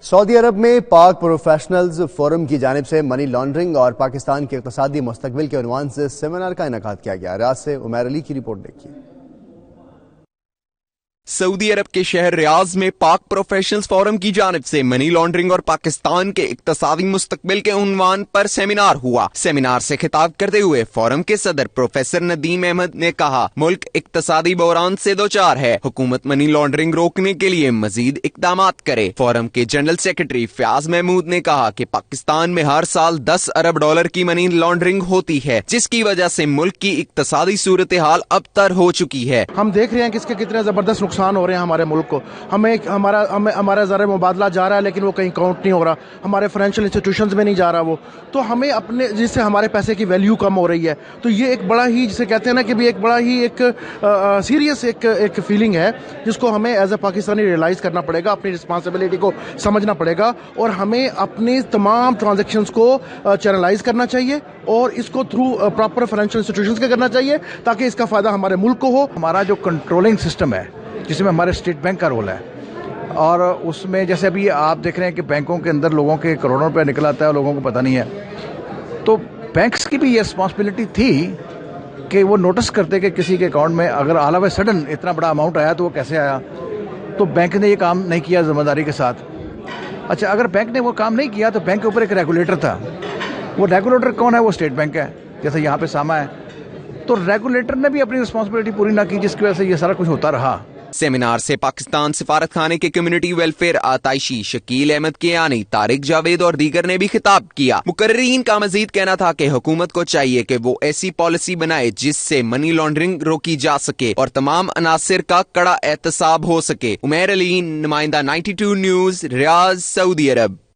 سعودی عرب میں پاک professionals forum کی جانب سے منی لانڈرنگ اور پاکستان کے اقتصادی مستقبل کے عنوان سے سیمینار کا انعقاد کیا گیا۔ ریاض سے عمیر علی کی رپورٹ دیکھیے۔ سعودی عرب کے شہر ریاض میں پاک پروفیشنلز فورم کی جانب سے منی لانڈرنگ اور پاکستان کے اقتصادی مستقبل کے عنوان پر سیمینار ہوا۔ سیمینار سے خطاب کرتے ہوئے فورم کے صدر پروفیسر ندیم احمد نے کہا، ملک اقتصادی بحران سے دوچار ہے، حکومت منی لانڈرنگ روکنے کے لیے مزید اقدامات کرے۔ فورم کے جنرل سیکرٹری فیاض محمود نے کہا کہ پاکستان میں ہر سال 10 ارب ڈالر کی منی لانڈرنگ ہوتی ہے، جس کی وجہ سے ملک کی اقتصادی صورتحال ابتر ہو چکی ہے۔ ہم دیکھ رہے ہیں کہ اس کے کتنے زبردست نقصان ہو رہے ہیں ہمارے ملک کو۔ ہمارا زر مبادلہ جا رہا ہے لیکن وہ کہیں کاؤنٹ نہیں ہو رہا، ہمارے فائنینشیل انسٹیٹیوشنز میں نہیں جا رہا وہ، تو ہمیں اپنے جس سے ہمارے پیسے کی ویلیو کم ہو رہی ہے۔ تو یہ ایک بڑا ہی جسے کہتے ہیں نا کہ ایک بڑا ہی ایک سیریس ایک فیلنگ ہے جس کو ہمیں ایز اے پاکستانی ریئلائز کرنا پڑے گا، اپنی رسپانسبلٹی کو سمجھنا پڑے گا، اور ہمیں اپنی تمام ٹرانزیکشنز کو چینلائز کرنا چاہیے اور اس کو تھرو پراپر فائنینشیل انسٹیٹیوشنز کے کرنا چاہیے تاکہ اس کا فائدہ ہمارے ملک کو ہو۔ ہمارا جو کنٹرولنگ سسٹم ہے جس میں ہمارے اسٹیٹ بینک کا رول ہے، اور اس میں جیسے ابھی آپ دیکھ رہے ہیں کہ بینکوں کے اندر لوگوں کے کروڑوں روپے نکل آتا ہے اور لوگوں کو پتہ نہیں ہے، تو بینکس کی بھی یہ رسپانسبلٹی تھی کہ وہ نوٹس کرتے کہ کسی کے اکاؤنٹ میں اگر آل آف اے سڈن اتنا بڑا اماؤنٹ آیا تو وہ کیسے آیا، تو بینک نے یہ کام نہیں کیا ذمہ داری کے ساتھ۔ اچھا، اگر بینک نے وہ کام نہیں کیا تو بینک کے اوپر ایک ریگولیٹر تھا، وہ ریگولیٹر کون ہے؟ وہ اسٹیٹ بینک ہے، جیسے یہاں پہ ساما ہے، تو ریگولیٹر نے بھی اپنی رسپانسبلٹی پوری نہ کی، جس کی وجہ سے یہ سارا کچھ ہوتا رہا۔ سیمینار سے پاکستان سفارت خانے کے کمیونٹی ویلفیئر آتائشی شکیل احمد کیانی، طارق جاوید اور دیگر نے بھی خطاب کیا۔ مقررین کا مزید کہنا تھا کہ حکومت کو چاہیے کہ وہ ایسی پالیسی بنائے جس سے منی لانڈرنگ روکی جا سکے اور تمام عناصر کا کڑا احتساب ہو سکے۔ عمیر علی، نمائندہ 92 نیوز، ریاض، سعودی عرب۔